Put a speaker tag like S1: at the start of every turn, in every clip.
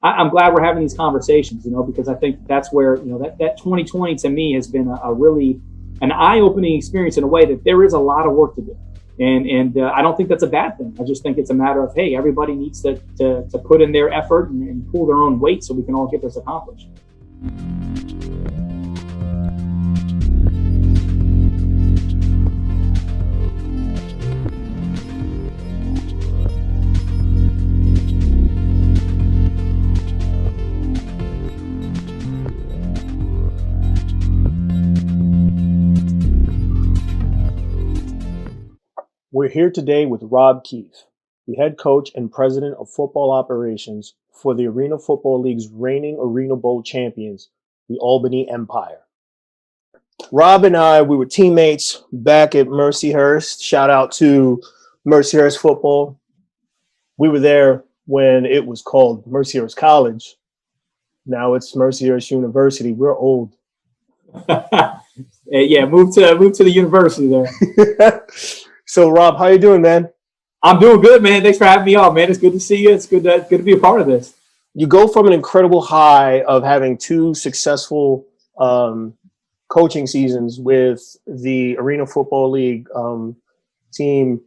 S1: I'm glad we're having these conversations, because I think that's where, that 2020 to me has been a really an eye-opening experience in a way that there is a lot of work to do. And I don't think that's a bad thing. I just think it's a matter of, hey, everybody needs to put in their effort and pull their own weight so we can all get this accomplished.
S2: We're here today with Rob Keefe, the head coach and president of football operations for the Arena Football League's reigning Arena Bowl champions, the Albany Empire. Rob and I, we were teammates back at Mercyhurst. Shout out to Mercyhurst football. We were there when it was called Mercyhurst College. Now it's Mercyhurst University. We're old.
S1: Yeah, move to the university there.
S2: So, Rob, how you doing, man?
S1: I'm doing good, man. Thanks for having me on, man. It's good to see you. It's good to be a part of this.
S2: You go from an incredible high of having two successful coaching seasons with the Arena Football League team,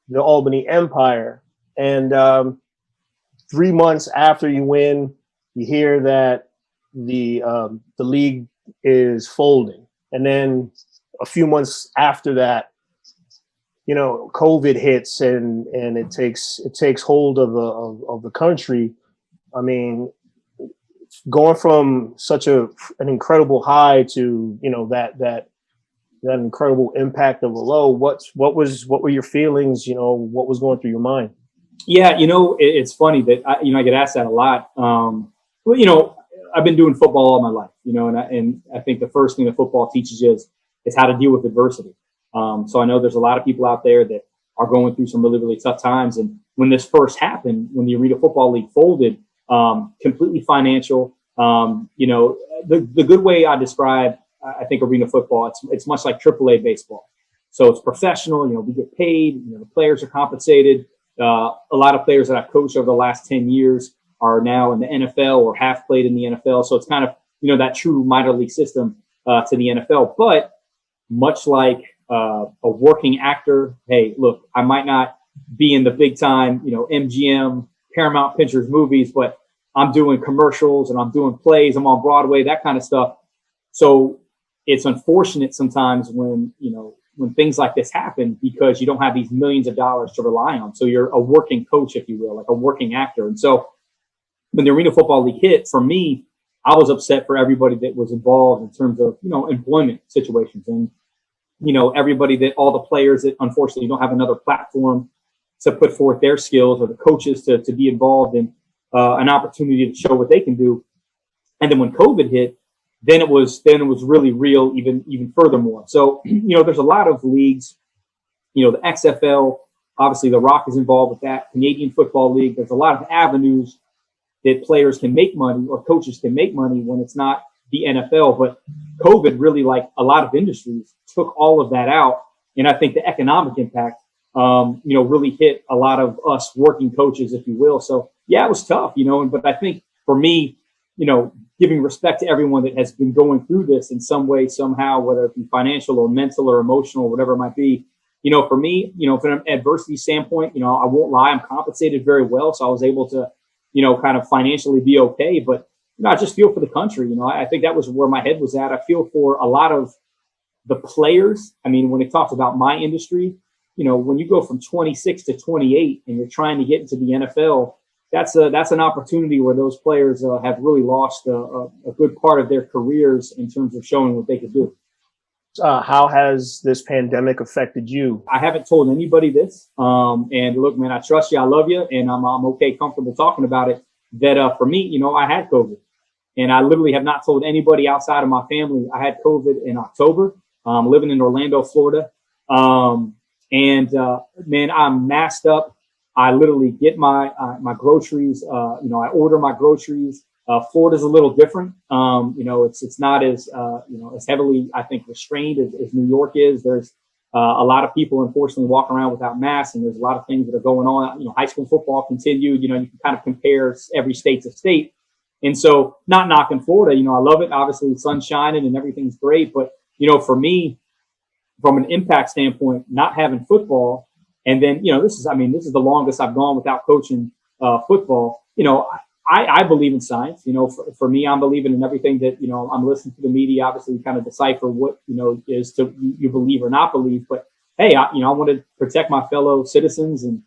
S2: the Albany Empire, and 3 months after you win, you hear that the league is folding, and then a few months after that, COVID hits and it takes hold of the country. I mean, going from such an incredible high to that incredible impact of a low. What were your feelings? What was going through your mind?
S1: Yeah, it's funny that I get asked that a lot. I've been doing football all my life, and I think the first thing that football teaches you is how to deal with adversity. So I know there's a lot of people out there that are going through some really, really tough times. And when this first happened, when the Arena Football League folded, completely financial, the good way I describe, I think, arena football, it's much like AAA baseball. So it's professional, we get paid, the players are compensated. A lot of players that I've coached over the last 10 years are now in the NFL or have played in the NFL. So it's kind of, that true minor league system to the NFL. But much like a working actor, hey, look, I might not be in the big time, MGM, Paramount Pictures movies, but I'm doing commercials and I'm doing plays. I'm on Broadway, that kind of stuff. So it's unfortunate sometimes when things like this happen because you don't have these millions of dollars to rely on. So you're a working coach, if you will, like a working actor. And so when the Arena Football League hit, for me, I was upset for everybody that was involved in terms of, employment situations and, everybody all the players that unfortunately don't have another platform to put forth their skills, or the coaches to be involved in an opportunity to show what they can do. And then when COVID hit, then it was really real, even furthermore. So, there's a lot of leagues, the XFL, obviously the Rock is involved with that, Canadian Football League. There's a lot of avenues that players can make money or coaches can make money when it's not the NFL. But COVID really, like a lot of industries, took all of that out. And I think the economic impact, really hit a lot of us working coaches, if you will. So yeah, it was tough, but I think for me, giving respect to everyone that has been going through this in some way, somehow, whether it be financial or mental or emotional, whatever it might be, for me, from an adversity standpoint, I won't lie, I'm compensated very well. So I was able to, kind of financially be okay. But, I just feel for the country. I think that was where my head was at. I feel for a lot of the players. I mean, when it talks about my industry, when you go from 26 to 28 and you're trying to get into the NFL, that's an opportunity where those players have really lost a good part of their careers in terms of showing what they could do.
S2: How has this pandemic affected you?
S1: I haven't told anybody this. And look, man, I trust you. I love you. And I'm okay, comfortable talking about it. That for me, I had COVID. And I literally have not told anybody outside of my family. I had COVID in October, living in Orlando, Florida. Man, I'm masked up. I literally get my groceries. I order my groceries. Florida's a little different. It's not as as heavily, I think, restrained as New York is. There's A lot of people, unfortunately, walk around without masks, and there's a lot of things that are going on. You know, high school football continued. You know, you can kind of compare every state to state. And so, not knocking Florida, you know, I love it. Obviously, the sun's shining and everything's great. But, you know, for me, from an impact standpoint, not having football, and then, you know, this is the longest I've gone without coaching football. You know, I believe in science. You know, for me, I'm believing in everything that, you know, I'm listening to the media, obviously kind of decipher what, you know, is to you believe or not believe. But hey, I want to protect my fellow citizens and,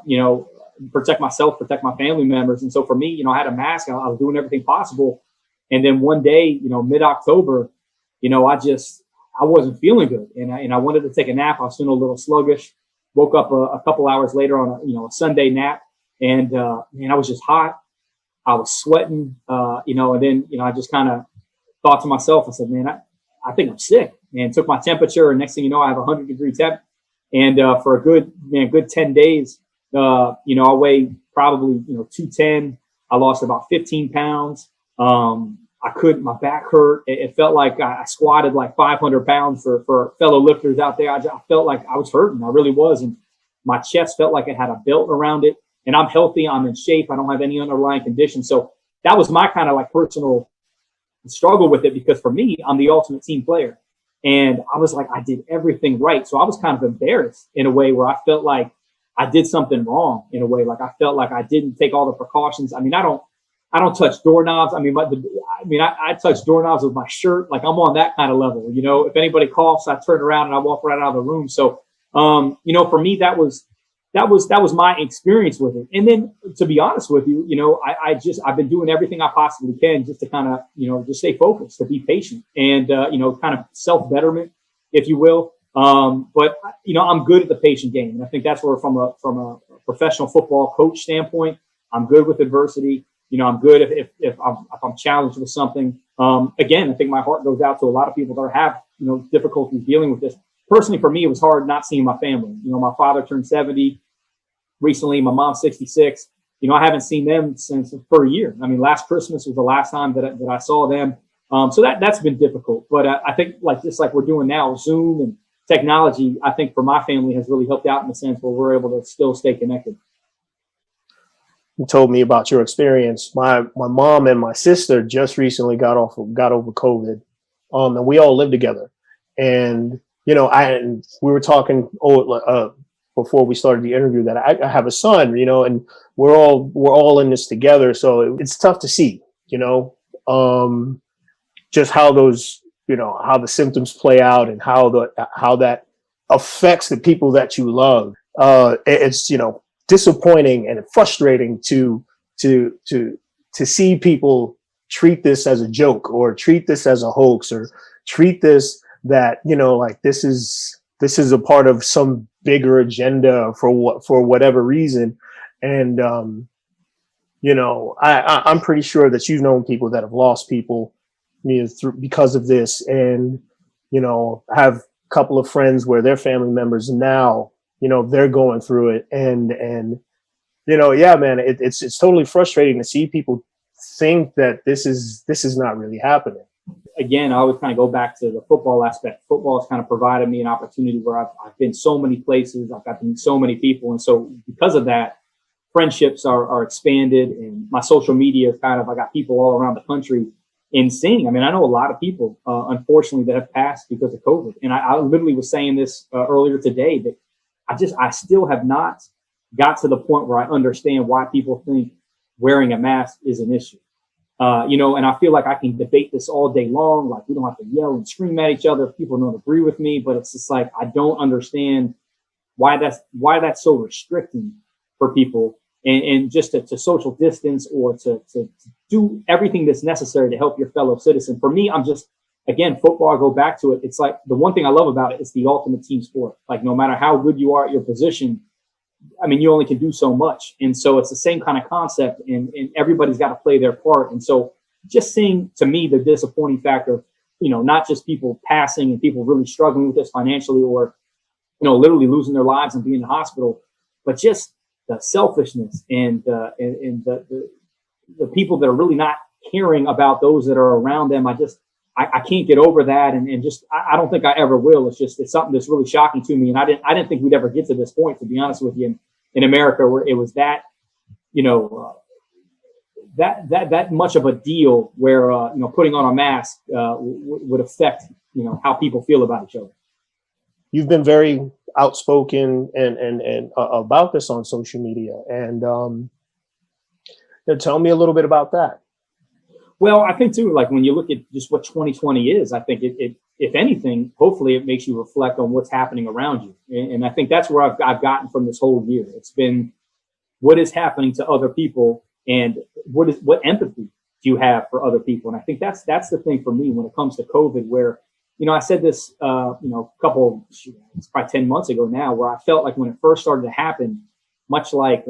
S1: you know, protect myself, protect my family members. And so for me, you know, I had a mask. I was doing everything possible. And then one day, you know, mid-October, you know, I wasn't feeling good. And I wanted to take a nap. I was feeling a little sluggish. Woke up a couple hours later on a Sunday nap. And, man, I was just hot. I was sweating, you know, and then, you know, I just kind of thought to myself, I said, man, I think I'm sick, and took my temperature. And next thing you know, I have 100-degree temp. And for a good 10 days, you know, I weighed probably, you know, 210. I lost about 15 pounds. My back hurt. It felt like I squatted like 500 pounds for fellow lifters out there. I felt like I was hurting. I really was. And my chest felt like it had a belt around it. And I'm healthy. I'm in shape. I don't have any underlying conditions. So that was my kind of like personal struggle with it, because for me, I'm the ultimate team player. And I was like, I did everything right. So I was kind of embarrassed in a way where I felt like I did something wrong in a way. Like I felt like I didn't take all the precautions. I mean, I don't touch doorknobs. I mean, I touch doorknobs with my shirt. Like I'm on that kind of level. You know, if anybody coughs, I turn around and I walk right out of the room. So, you know, for me, that was my experience with it. And then, to be honest with you, you know, I've been doing everything I possibly can just to kind of, you know, just stay focused, to be patient, and, you know, kind of self-betterment, if you will. But, you know, I'm good at the patient game. And I think that's where, from a professional football coach standpoint, I'm good with adversity. You know, I'm good if I'm challenged with something. Again, I think my heart goes out to a lot of people that have, you know, difficulties dealing with this. Personally, for me, it was hard not seeing my family. You know, my father turned 70 recently. My mom's 66. You know, I haven't seen them for a year. I mean, last Christmas was the last time that I saw them. So that's been difficult. But I think just like we're doing now, Zoom and technology, I think for my family has really helped out in the sense where we're able to still stay connected.
S2: You told me about your experience. My mom and my sister just recently got over COVID, and we all live together. And you know, we were talking before we started the interview that I have a son, you know, and we're all in this together. So it's tough to see, you know, just how those, you know, how the symptoms play out and how that affects the people that you love. It's, you know, disappointing and frustrating to see people treat this as a joke, or treat this as a hoax, or treat this that, you know, like this is a part of some bigger agenda for whatever reason. And you know, I'm pretty sure that you've known people that have lost people, you know, because of this, and you know, have a couple of friends where their family members now, you know, they're going through it, and you know, yeah, man, it's totally frustrating to see people think that this is not really happening.
S1: Again, I always kind of go back to the football aspect. Football has kind of provided me an opportunity where I've been so many places, I've got to meet so many people, and so because of that, friendships are expanded, and my social media is kind of, I got people all around the country in seeing. I mean, I know a lot of people, unfortunately, that have passed because of COVID, and I literally was saying this earlier today, that I still have not got to the point where I understand why people think wearing a mask is an issue. You know, and I feel like I can debate this all day long. Like, we don't have to yell and scream at each other if people don't agree with me, but it's just like, I don't understand why that's so restricting for people, and just to social distance, or to do everything that's necessary to help your fellow citizen. For me, I'm just, again, football, I go back to it. It's like, the one thing I love about it is the ultimate team sport. Like, no matter how good you are at your position, I mean, you only can do so much. And so it's the same kind of concept, and everybody's got to play their part. And so just seeing, to me, the disappointing factor, you know, not just people passing and people really struggling with this financially, or, you know, literally losing their lives and being in the hospital, but just the selfishness and the people that are really not caring about those that are around them. I I can't get over that. And just, I don't think I ever will. It's something that's really shocking to me. And I didn't think we'd ever get to this point, to be honest with you, in America, where it was that, that much of a deal where, putting on a mask would affect, how people feel about each other.
S2: You've been very outspoken and about this on social media. And tell me a little bit about that.
S1: Well, I think too, like when you look at just what 2020 is, I think it if anything, hopefully it makes you reflect on what's happening around you. And I think that's where I've gotten from this whole year. It's been what is happening to other people and what empathy do you have for other people. And I think that's the thing for me when it comes to COVID, where, I said this, it's probably 10 months ago now, where I felt like when it first started to happen, much like,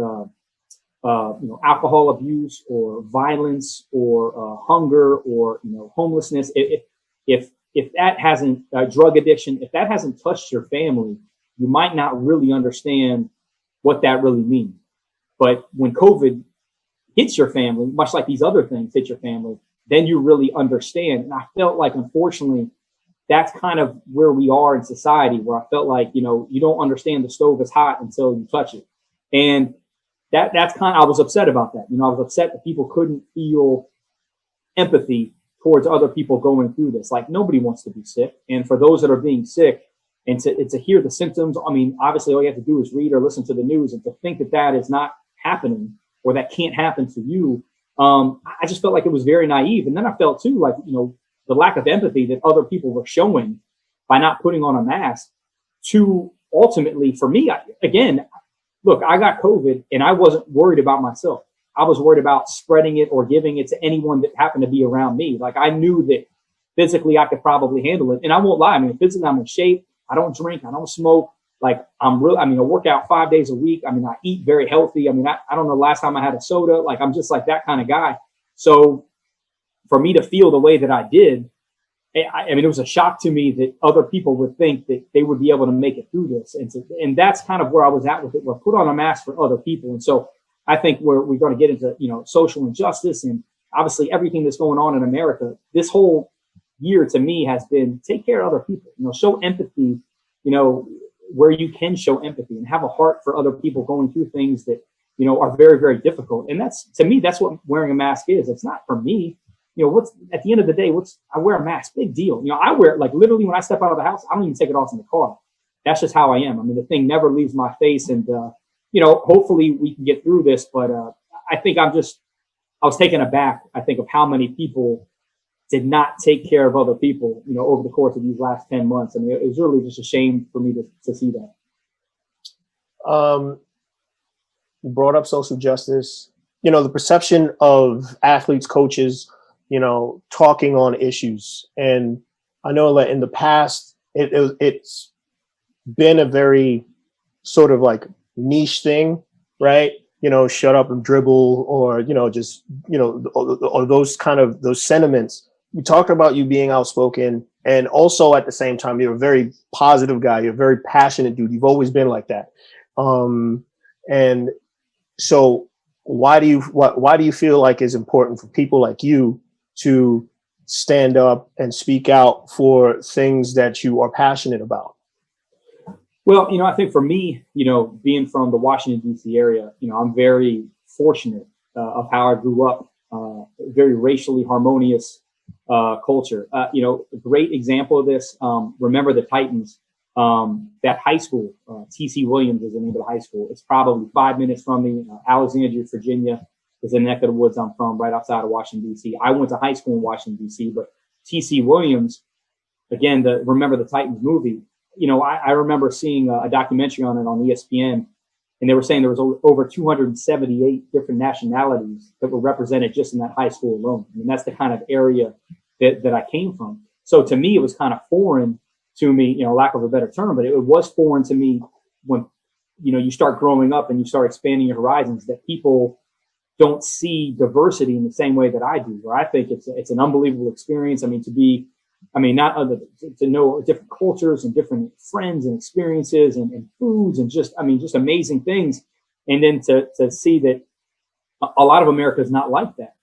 S1: alcohol abuse or violence or hunger or, homelessness, if that hasn't drug addiction, if that hasn't touched your family, you might not really understand what that really means. But when COVID hits your family, much like these other things hit your family, then you really understand. And I felt like, unfortunately, that's kind of where we are in society, where I felt like, you don't understand the stove is hot until you touch it. And that's kind of, I was upset about that. I was upset that people couldn't feel empathy towards other people going through this. Like, nobody wants to be sick. And for those that are being sick and to hear the symptoms, I mean, obviously all you have to do is read or listen to the news, and to think that that is not happening or that can't happen to you. I just felt like it was very naive. And then I felt too, like, the lack of empathy that other people were showing by not putting on a mask to ultimately, for me, look, I got COVID and I wasn't worried about myself. I was worried about spreading it or giving it to anyone that happened to be around me. Like, I knew that physically I could probably handle it. And I won't lie. I mean, physically I'm in shape. I don't drink. I don't smoke. Like, I work out 5 days a week. I mean, I eat very healthy. I mean, I don't know the last time I had a soda. Like, I'm just like that kind of guy. So for me to feel the way that I did, I mean, it was a shock to me that other people would think that they would be able to make it through this. And that's kind of where I was at with it. We're put on a mask for other people. And so I think we're going to get into, social injustice and obviously everything that's going on in America. This whole year to me has been take care of other people, show empathy, where you can show empathy and have a heart for other people going through things that, are very, very difficult. And that's, to me, that's what wearing a mask is. It's not for me. What's at the end of the day, I wear a mask, big deal. I wear it, like, literally when I step out of the house, I don't even take it off in the car. That's just how I am. I mean, the thing never leaves my face. And, hopefully we can get through this. But I think I was taken aback, I think, of how many people did not take care of other people, over the course of these last 10 months. I mean, it was really just a shame for me to see that.
S2: You brought up social justice, the perception of athletes, coaches, talking on issues. And I know that in the past, it's been a very sort of like niche thing, right? Shut up and dribble, or, just, or those sentiments. We talked about you being outspoken, and also at the same time, you're a very positive guy. You're a very passionate dude. You've always been like that. And so why do you feel like it's important for people like you to stand up and speak out for things that you are passionate about?
S1: Well, I think for me, being from the Washington, D.C. area, I'm very fortunate of how I grew up, very racially harmonious culture. A great example of this, remember the Titans, that high school, T.C. Williams is the name of the high school. It's probably 5 minutes from me. Alexandria, Virginia is the neck of the woods I'm from, right outside of Washington, D.C. I went to high school in Washington, D.C., but T.C. Williams, again, Remember the Titans movie, I remember seeing a documentary on it on ESPN, and they were saying there was over 278 different nationalities that were represented just in that high school alone. I mean, that's the kind of area that I came from. So to me, it was kind of foreign to me, lack of a better term, but it was foreign to me when, you start growing up and you start expanding your horizons, that people don't see diversity in the same way that I do, where I think it's an unbelievable experience. I mean, to know different cultures and different friends and experiences and foods and just amazing things. And then to see that a lot of America is not like that.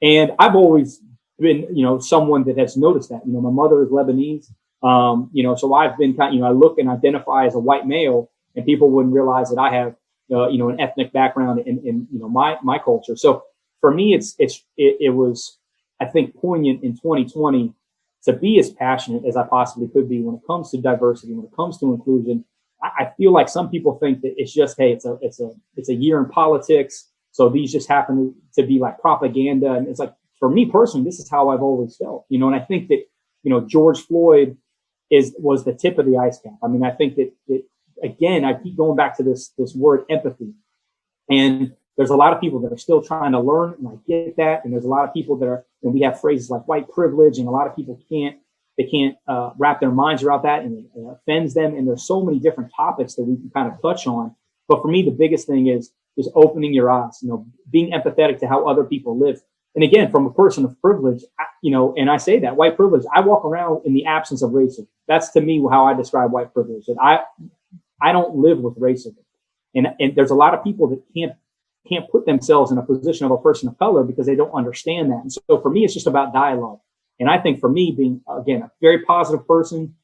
S1: And I've always been, someone that has noticed that. My mother is Lebanese. So I've been I look and identify as a white male, and people wouldn't realize that I have, an ethnic background in my culture. So for me, it was, I think, poignant in 2020 to be as passionate as I possibly could be when it comes to diversity, when it comes to inclusion. I feel like some people think that it's just, hey, it's a year in politics, so these just happen to be like propaganda. And it's like, for me personally, this is how I've always felt, and I think that, George Floyd was the tip of the ice cap. I mean, I think that again, I keep going back to this word empathy, and there's a lot of people that are still trying to learn, and I get that. And there's a lot of people that are, and we have phrases like white privilege, and a lot of people can't wrap their minds around that, and it offends them. And there's so many different topics that we can kind of touch on. But for me, the biggest thing is just opening your eyes, being empathetic to how other people live. And again, from a person of privilege, and I say that white privilege, I walk around in the absence of racism. That's to me how I describe white privilege. That I don't live with racism, and there's a lot of people that can't put themselves in a position of a person of color because they don't understand that. And so for me, it's just about dialogue. And I think for me, being, again, a very positive person,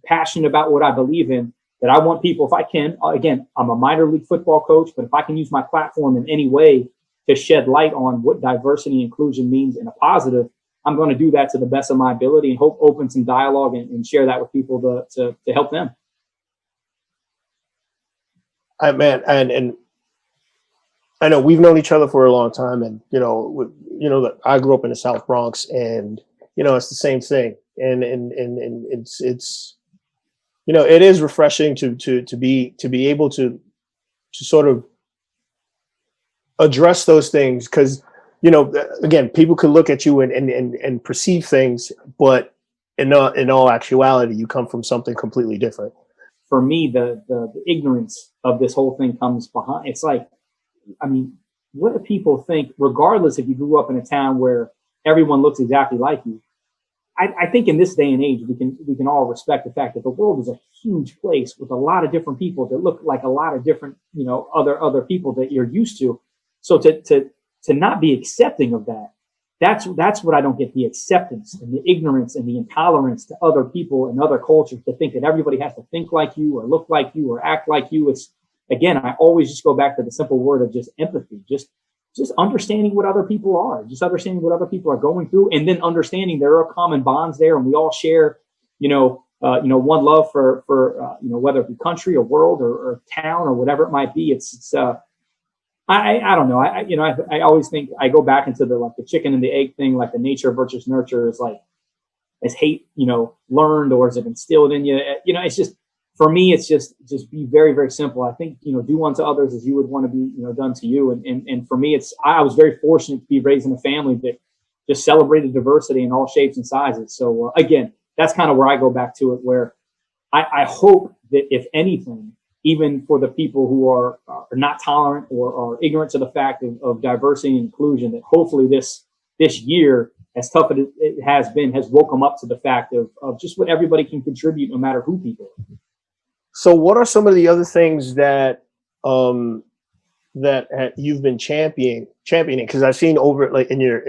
S1: passionate about what I believe in, that I want people, if I can, again, I'm a minor league football coach, but if I can use my platform in any way to shed light on what diversity and inclusion means in a positive, I'm going to do that to the best of my ability and hope open some dialogue and share that with people to help them.
S2: And I know we've known each other for a long time, and that I grew up in the South Bronx, and it's the same thing, and it's it is refreshing to be able to sort of address those things, because again, people could look at you and perceive things, but in all actuality, you come from something completely different.
S1: For me, the ignorance of this whole thing comes behind. It's like, I mean, what do people think, regardless if you grew up in a town where everyone looks exactly like you? I think in this day and age, we can all respect the fact that the world is a huge place with a lot of different people that look like a lot of different, other people that you're used to. So to not be accepting of that, that's what I don't get, the acceptance and the ignorance and the intolerance to other people and other cultures, to think that everybody has to think like you or look like you or act like you. It's, again, I always just go back to the simple word of just empathy, just understanding what other people are, just understanding what other people are going through, and then understanding there are common bonds there, and we all share, one love for whether it be country or world or town or whatever it might be. I don't know. I always think, I go back into the chicken and the egg thing, like the nature versus nurture is hate, learned, or is it instilled in you? It's just, for me, it's just be very, very simple. I think, do unto others as you would want to be, done to you. And for me, I was very fortunate to be raised in a family that just celebrated diversity in all shapes and sizes. So again, that's kind of where I go back to it, where I hope that if anything, even for the people who are not tolerant or are ignorant to the fact of diversity and inclusion, that hopefully this year, as tough as it has been, has woke them up to the fact of just what everybody can contribute, no matter who people are.
S2: So what are some of the other things that you've been championing? Because I've seen over in your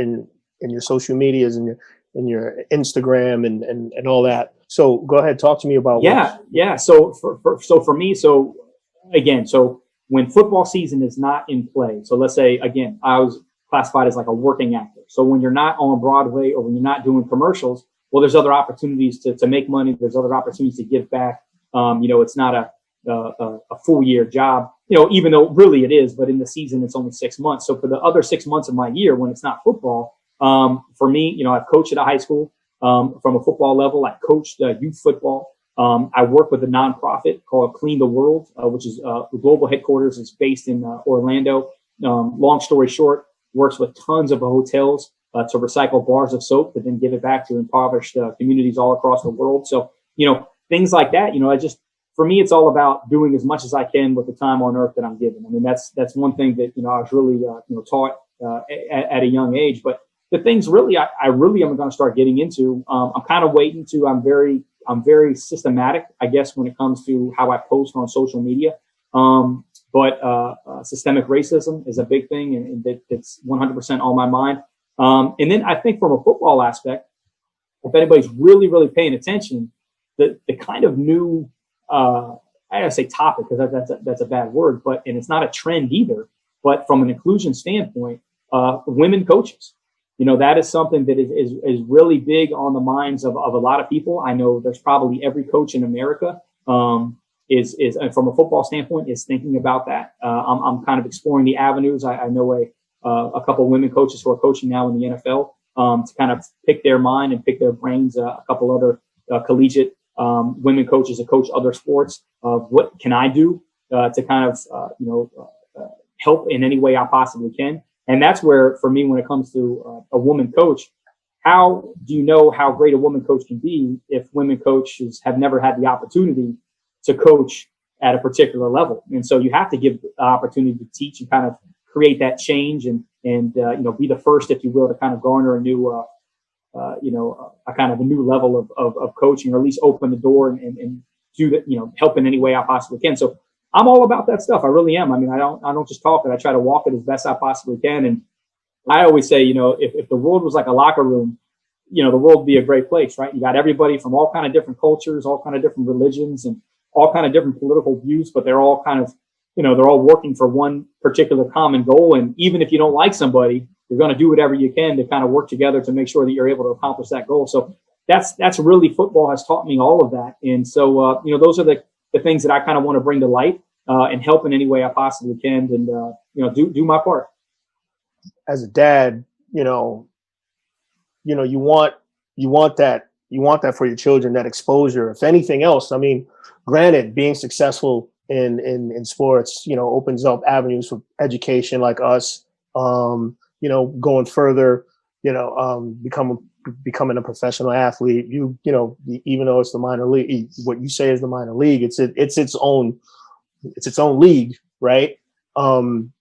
S2: social medias and your Instagram and all that. So go ahead, talk to me about.
S1: Yeah. So for me, so when football season is not in play, so let's say, again, I was classified as like a working actor. So when you're not on Broadway or when you're not doing commercials, well, there's other opportunities to make money. There's other opportunities to give back. It's not a full year job, even though really it is, but in the season, it's only 6 months. So for the other 6 months of my year, when it's not football, for me, I've coached at a high school, from a football level. I coached youth football. I work with a nonprofit called Clean the World, which is the global headquarters is based in Orlando. Long story short, works with tons of hotels to recycle bars of soap to then give it back to impoverished communities all across the world. So, things like that, for me, it's all about doing as much as I can with the time on earth that I'm given. I mean, that's one thing that, I was really, taught at a young age. But the things really, I really am going to start getting into. I'm kind of waiting to. I'm very systematic, I guess, when it comes to how I post on social media. But systemic racism is a big thing, and that's 100% on my mind. And then I think from a football aspect, if anybody's really, really paying attention, the kind of new, I gotta say topic because that's a bad word, and it's not a trend either. But from an inclusion standpoint, women coaches, that is something that is really big on the minds of a lot of people. I know there's probably every coach in America is from a football standpoint is thinking about that. I'm kind of exploring the avenues. I know a couple of women coaches who are coaching now in the NFL to kind of pick their mind and pick their brains. A couple other collegiate women coaches that coach other sports of what can I do to kind of help in any way I possibly can. And that's where, for me, when it comes to a woman coach, how do you know how great a woman coach can be if women coaches have never had the opportunity to coach at a particular level? And so you have to give the opportunity to teach and kind of create that change and be the first, if you will, to kind of garner a new, a kind of a new level of coaching, or at least open the door and do that, help in any way I possibly can. So I'm all about that stuff. I really am. I mean, I don't just talk it. I try to walk it as best I possibly can. And I always say, if the world was like a locker room, the world would be a great place, right? You got everybody from all kind of different cultures, all kind of different religions, and all kind of different political views, but they're all kind of, they're all working for one particular common goal. And even if you don't like somebody, you're going to do whatever you can to kind of work together to make sure that you're able to accomplish that goal. So that's really, football has taught me all of that. And so, those are the things that I kind of want to bring to light and help in any way I possibly can, and do my part.
S2: As a dad, you want that for your children, that exposure. If anything else, I mean, granted, being successful in sports, opens up avenues for education like us, going further, becoming a professional athlete. Even though it's the minor league, what you say is the minor league, it's its own league, right? And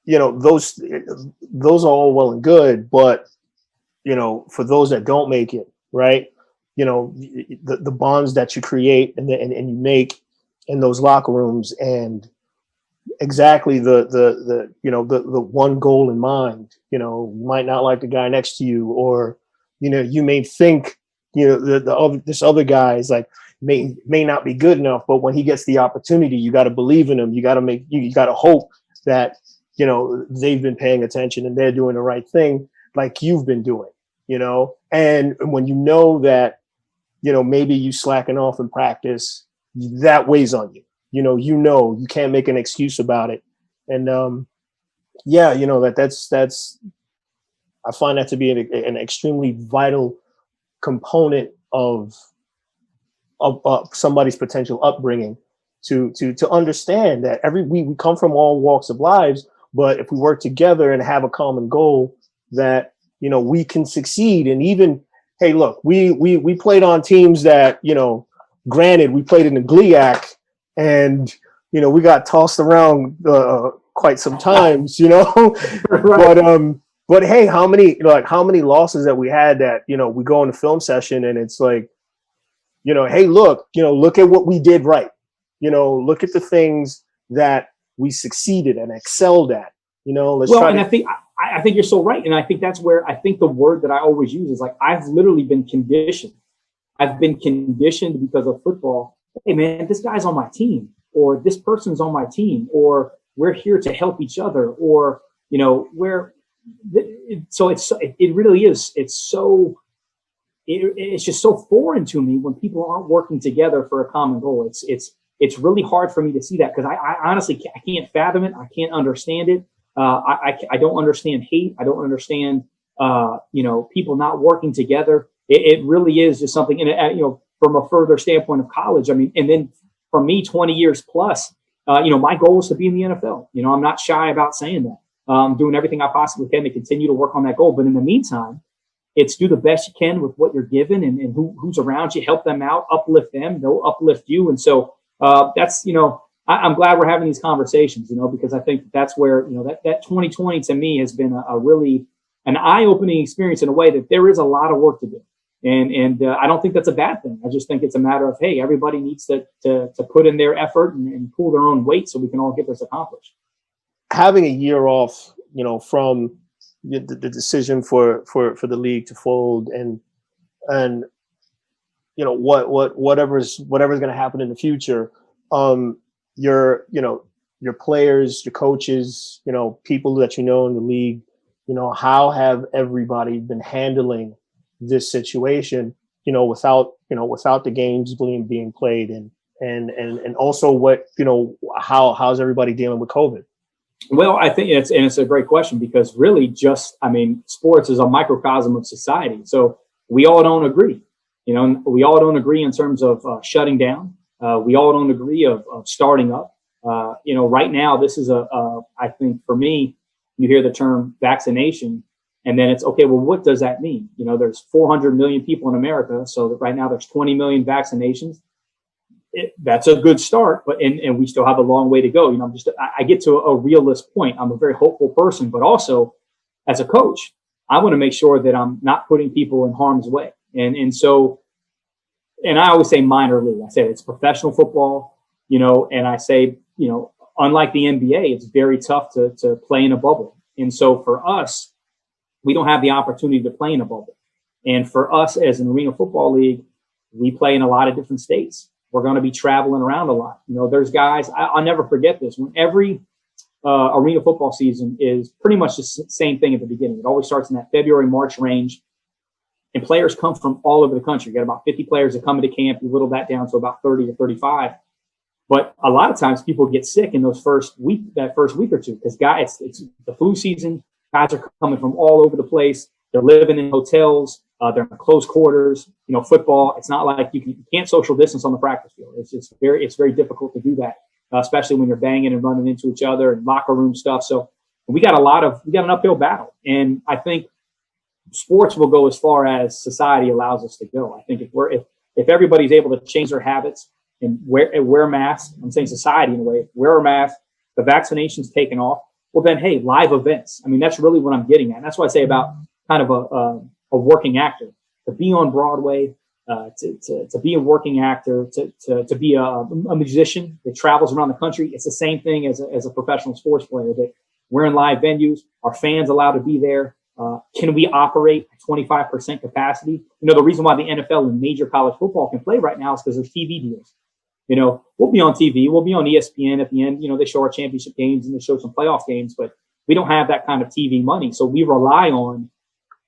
S2: those are all well and good, but for those that don't make it, right? The bonds that you create and you make in those locker rooms, and exactly the one goal in mind. You might not like the guy next to you, or you may think this other guy is like may not be good enough, but when he gets the opportunity, you got to believe in him. You got to hope that they've been paying attention and they're doing the right thing, like you've been doing. And when that maybe you slacking off in practice, that weighs on you. You can't make an excuse about it. And that's I find that to be an extremely vital component of somebody's potential upbringing, to understand that we come from all walks of lives, but if we work together and have a common goal, that we can succeed. And even, hey, look, we played on teams that, granted, we played in the GLIAC, and we got tossed around quite some times, right. But hey, how many losses that we had that we go in the film session and it's like, hey, look at what we did right, look at the things that we succeeded and excelled at,
S1: I think you're so right. And I think that's where I think the word that I always use is like, I've literally been conditioned. I've been conditioned because of football. Hey man, this guy's on my team, or this person's on my team, or we're here to help each other, or, so it really is. It's just so foreign to me when people aren't working together for a common goal. It's really hard for me to see that, because I honestly can't fathom it. I can't understand it. I don't understand hate. I don't understand, people not working together. It really is just something, and from a further standpoint of college. I mean, and then for me, 20 years plus, my goal is to be in the NFL. I'm not shy about saying that. I'm doing everything I possibly can to continue to work on that goal. But in the meantime, it's do the best you can with what you're given, and who's around you, help them out, uplift them, they'll uplift you. And so that's, I'm glad we're having these conversations, because I think that's where, that 2020 to me has been a really an eye-opening experience in a way that there is a lot of work to do. And I don't think that's a bad thing. I just think it's a matter of, hey, everybody needs to put in their effort and pull their own weight so we can all get this accomplished.
S2: Having a year off, from, the decision for the league to fold, and whatever's going to happen in the future, your players, your coaches, people that in the league, how have everybody been handling this situation, without the games being played, and also how's everybody dealing with COVID?
S1: Well, I think it's a great question, because really sports is a microcosm of society. So we all don't agree. We all don't agree in terms of shutting down. We all don't agree of starting up. Right now, this is I think for me, you hear the term vaccination, and then it's okay. Well, what does that mean? There's 400 million people in America. So that right now there's 20 million vaccinations. That's a good start, but and we still have a long way to go. I get to a realist point. I'm a very hopeful person, but also as a coach, I want to make sure that I'm not putting people in harm's way. And I always say minor league. I say it's professional football, and I say, unlike the NBA, it's very tough to play in a bubble. And so for us, we don't have the opportunity to play in a bubble. And for us as an Arena Football League, we play in a lot of different states. We're going to be traveling around a lot. There's guys, I'll never forget this. When every arena football season is pretty much the same thing at the beginning. It always starts in that February, March range. And players come from all over the country. You got about 50 players that come into camp. You whittle that down to about 30 to 35. But a lot of times people get sick in that first week or two, because guys, it's the flu season. Guys are coming from all over the place. They're living in hotels. They're in close quarters. Football, it's not like you can't social distance on the practice field. It's very difficult to do that, especially when you're banging and running into each other and locker room stuff. So we got an uphill battle. And I think sports will go as far as society allows us to go. I think if everybody's able to change their habits and wear masks, I'm saying society in a way, wear a mask, the vaccination's taken off, well then, hey, live events. That's really what I'm getting at. And that's what I say about kind of a working actor, to be on Broadway, to be a working actor, to be a musician that travels around the country. It's the same thing as a professional sports player, that we're in live venues. Our fans allowed to be there. Can we operate at 25% capacity? The reason why the NFL and major college football can play right now is because there's TV deals. We'll be on TV. We'll be on ESPN at the end. They show our championship games and they show some playoff games, but we don't have that kind of TV money. So we rely on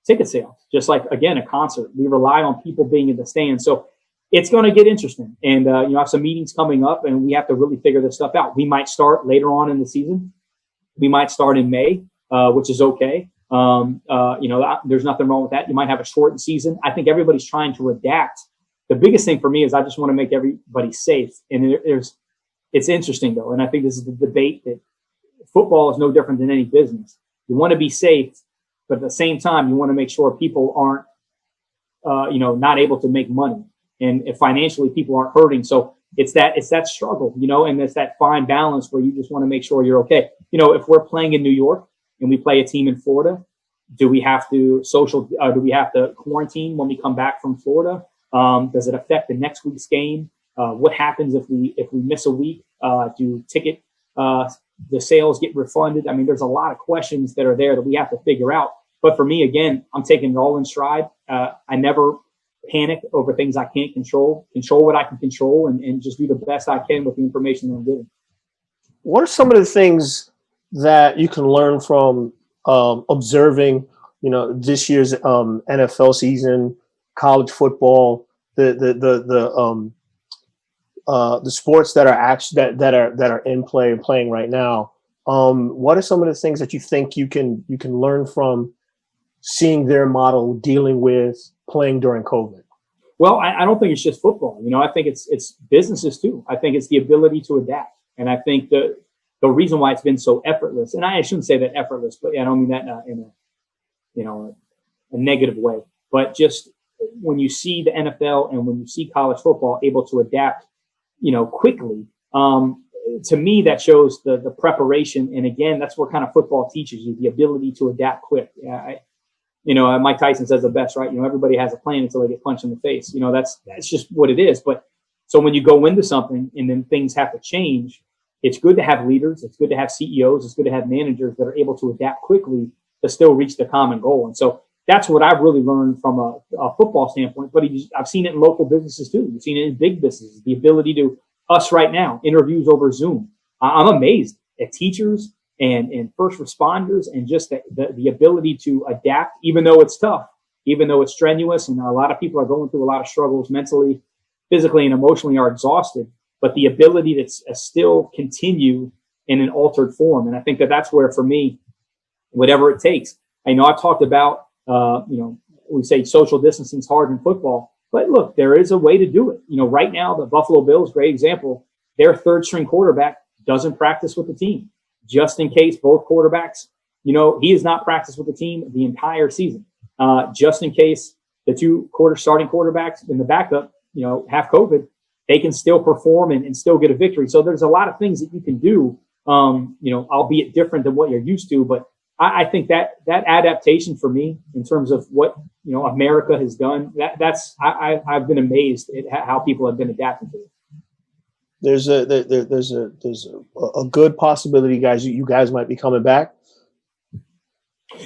S1: ticket sales, just like, again, a concert. We rely on people being in the stands. So it's going to get interesting. And, I have some meetings coming up and we have to really figure this stuff out. We might start later on in the season. We might start in May, which is okay. There's nothing wrong with that. You might have a shortened season. I think everybody's trying to adapt. The biggest thing for me is I just want to make everybody safe. And it's interesting though. And I think this is the debate that football is no different than any business. You want to be safe, but at the same time, you want to make sure people aren't, not able to make money, and if financially people aren't hurting. So it's that struggle, and it's that fine balance where you just want to make sure you're okay. If we're playing in New York and we play a team in Florida, do we have to do we have to quarantine when we come back from Florida? Does it affect the next week's game? What happens if we miss a week? Do ticket the sales get refunded? There's a lot of questions that are there that we have to figure out. But for me, again, I'm taking it all in stride. I never panic over things I can't control what I can control, and just do the best I can with the information that I'm getting.
S2: What are some of the things that you can learn from observing, this year's NFL season, college football, the sports that are in play and playing right now? What are some of the things that you think you can learn from seeing their model dealing with playing during COVID?
S1: Well, I don't think it's just football. I think it's businesses too. I think it's the ability to adapt. And I think the reason why it's been so effortless, and I shouldn't say that effortless, but I don't mean that in a negative way, but just when you see the NFL and when you see college football able to adapt, quickly, to me, that shows the preparation. And again, that's what kind of football teaches you, the ability to adapt quick. Mike Tyson says the best, right? Everybody has a plan until they get punched in the face. That's just what it is. But so when you go into something and then things have to change, it's good to have leaders. It's good to have CEOs. It's good to have managers that are able to adapt quickly to still reach the common goal. And so that's what I've really learned from a football standpoint. But I've seen it in local businesses too. We've seen it in big businesses. The ability to us right now, interviews over Zoom. I'm amazed at teachers and first responders and just the ability to adapt, even though it's tough, even though it's strenuous, and a lot of people are going through a lot of struggles mentally, physically, and emotionally are exhausted, but the ability to still continue in an altered form. And I think that's where, for me, whatever it takes. I know I've talked about, we say social distancing is hard in football, but look, there is a way to do it. Right now, the Buffalo Bills, great example, their third string quarterback doesn't practice with the team, just in case both quarterbacks, he has not practiced with the team the entire season, just in case the two starting quarterbacks in the backup, have COVID, they can still perform and still get a victory. So there's a lot of things that you can do, albeit different than what you're used to. But I think that adaptation for me, in terms of what America has done, I've been amazed at how people have been adapting to it.
S2: There's a good possibility, guys. You guys might be coming back.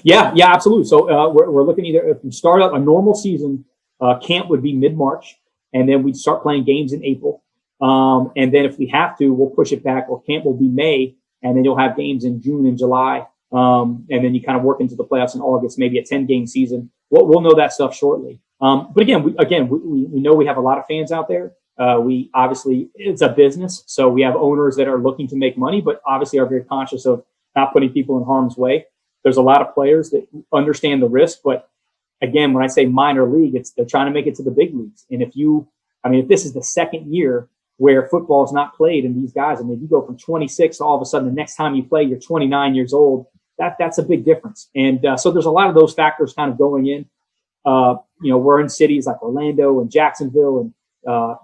S1: Yeah, absolutely. So we're looking either if we start up a normal season, camp would be mid-March, and then we'd start playing games in April. And then if we have to, we'll push it back, or camp will be May, and then you'll have games in June and July. And then you kind of work into the playoffs in August, maybe a 10-game season. We'll know that stuff shortly. But again, we know we have a lot of fans out there. We obviously, it's a business, so we have owners that are looking to make money, but obviously are very conscious of not putting people in harm's way. There's a lot of players that understand the risk, but again, when I say minor league, they're trying to make it to the big leagues. And if this is the second year where football is not played, and these guys, if you go from 26 to all of a sudden the next time you play, you're 29 years old, that's a big difference. And so there's a lot of those factors kind of going in. We're in cities like Orlando and Jacksonville and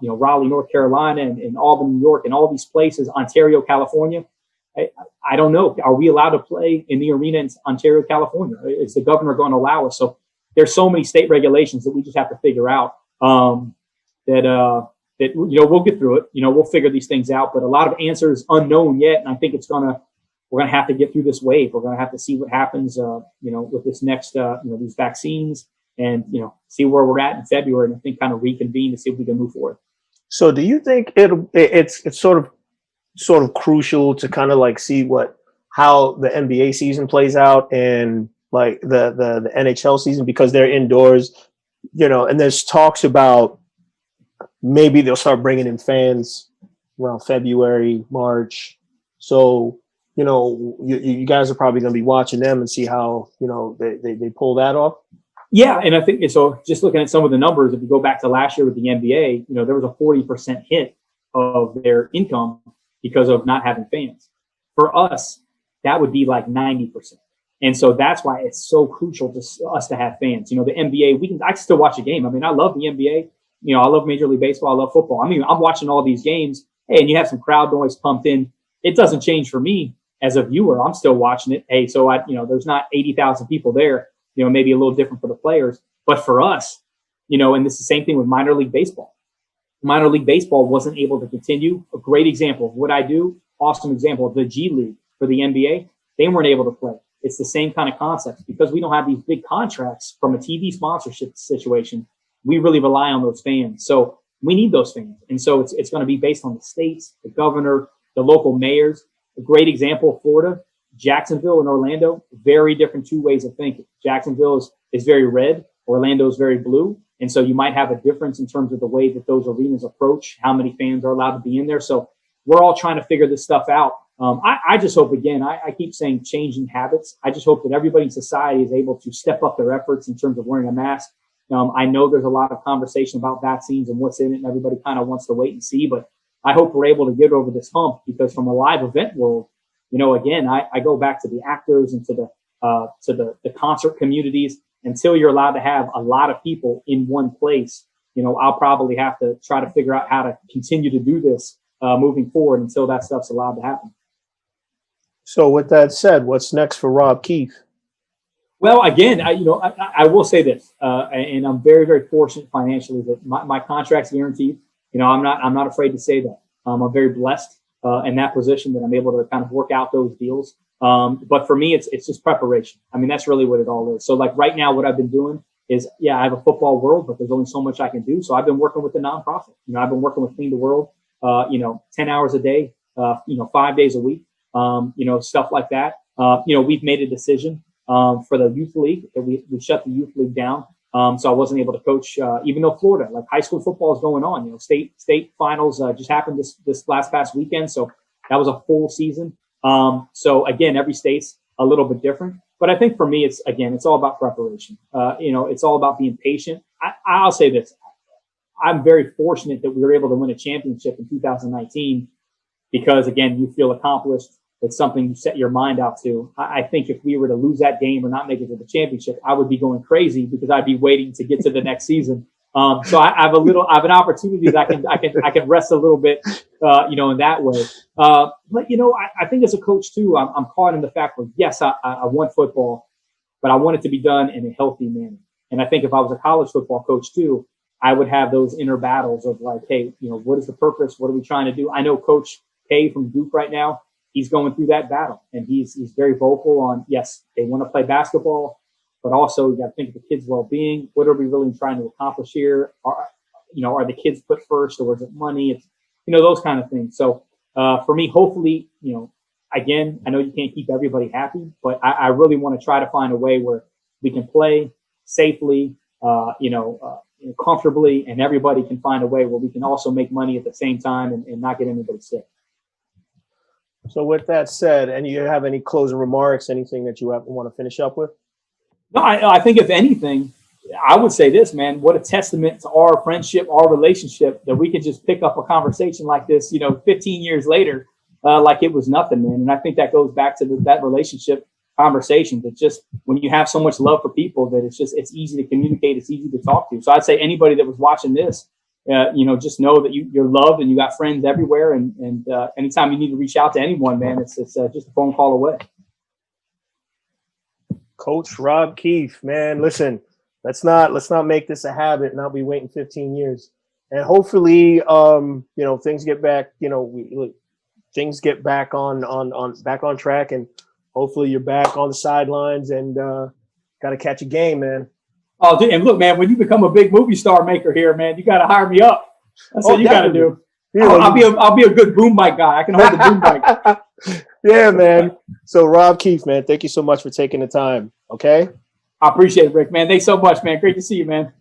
S1: Raleigh, North Carolina, and Albany, New York, and all these places, Ontario, California. I don't know. Are we allowed to play in the arena in Ontario, California? Is the governor going to allow us? So there's so many state regulations that we just have to figure out that we'll get through it. We'll figure these things out, but a lot of answers unknown yet. And I think we're going to have to get through this wave. We're going to have to see what happens, with this next, these vaccines, and, see where we're at in February, and I think kind of reconvene to see if we can move forward.
S2: So do you think it's sort of crucial to kind of like see how the NBA season plays out and like the NHL season, because they're indoors, and there's talks about maybe they'll start bringing in fans around February, March. So, you guys are probably going to be watching them and see how, they pull that off.
S1: Yeah, and I think so. Just looking at some of the numbers, if you go back to last year with the NBA, there was a 40% hit of their income because of not having fans. For us, that would be like 90%, and so that's why it's so crucial to us to have fans. The NBA, I can still watch a game. I love the NBA. I love Major League Baseball. I love football. I'm watching all these games. Hey, and you have some crowd noise pumped in. It doesn't change for me as a viewer. I'm still watching it. Hey, so there's not 80,000 people there. Maybe a little different for the players, but for us, and this is the same thing with minor league baseball. Minor league baseball wasn't able to continue. A great example of what I do, awesome example of the G League for the NBA. They weren't able to play. It's the same kind of concept because we don't have these big contracts from a TV sponsorship situation. We really rely on those fans. So we need those fans. And so it's going to be based on the states, the governor, the local mayors. A great example, Florida, Jacksonville and Orlando, very different two ways of thinking. Jacksonville is very red. Orlando is very blue. And so you might have a difference in terms of the way that those arenas approach, how many fans are allowed to be in there. So we're all trying to figure this stuff out. I just hope, again, I keep saying changing habits. I just hope that everybody in society is able to step up their efforts in terms of wearing a mask. I know there's a lot of conversation about vaccines and what's in it, and everybody kind of wants to wait and see. But I hope we're able to get over this hump, because from a live event world, again, I go back to the actors and to the concert communities. Until you're allowed to have a lot of people in one place, I'll probably have to try to figure out how to continue to do this moving forward until that stuff's allowed to happen.
S2: So with that said, what's next for Rob Keefe?
S1: Well, again, I will say this, and I'm very, very fortunate financially that my contract's guaranteed. I'm not afraid to say that. I'm very blessed in that position that I'm able to kind of work out those deals. But for me, it's just preparation. I mean, that's really what it all is. So like right now, what I've been doing is, I have a football world, but there's only so much I can do. So I've been working with the nonprofit. I've been working with Clean the World, 10 hours a day, 5 days a week, stuff like that. We've made a decision for the youth league that we shut the youth league down. So I wasn't able to coach, even though Florida, like high school football is going on. State finals just happened this past weekend. So that was a full season. So again, every state's a little bit different. But I think for me, it's all about preparation. It's all about being patient. I'll say this. I'm very fortunate that we were able to win a championship in 2019 because, again, you feel accomplished. It's something you set your mind out to. I think if we were to lose that game or not make it to the championship, I would be going crazy because I'd be waiting to get to the next season. So I have an opportunity that I can rest a little bit, in that way. But I think as a coach too, I'm caught in the fact that yes, I want football, but I want it to be done in a healthy manner. And I think if I was a college football coach too, I would have those inner battles of like, hey, what is the purpose? What are we trying to do? I know Coach K from Duke right now, he's going through that battle, and he's very vocal on, yes, they want to play basketball, but also you got to think of the kids' well-being. What are we really trying to accomplish here? Are the kids put first, or is it money? It's, those kind of things. So for me, hopefully, again, I know you can't keep everybody happy, but I really want to try to find a way where we can play safely, comfortably, and everybody can find a way where we can also make money at the same time and not get anybody sick.
S2: So with that said, and you have any closing remarks, anything that you want to finish up with?
S1: No, I think if anything, I would say this, man, what a testament to our friendship, our relationship, that we could just pick up a conversation like this, 15 years later, like it was nothing, man. And I think that goes back to that relationship conversation, that just when you have so much love for people that it's easy to communicate, it's easy to talk to. So I'd say anybody that was watching this, just know that you're loved and you got friends everywhere. And anytime you need to reach out to anyone, man, it's just a phone call away.
S2: Coach Rob Keefe, man, listen, let's not make this a habit. Not be waiting 15 years, and hopefully, things get back. Things get back on track, and hopefully you're back on the sidelines and got to catch a game, man.
S1: Oh, dude, and look, man, when you become a big movie star maker here, man, you got to hire me up. That's what you got to do. I'll be a good boom mic guy. I can hold the boom mic.
S2: Yeah, man. So Rob Keefe, man, thank you so much for taking the time. Okay.
S1: I appreciate it, Rick, man. Thanks so much, man. Great to see you, man.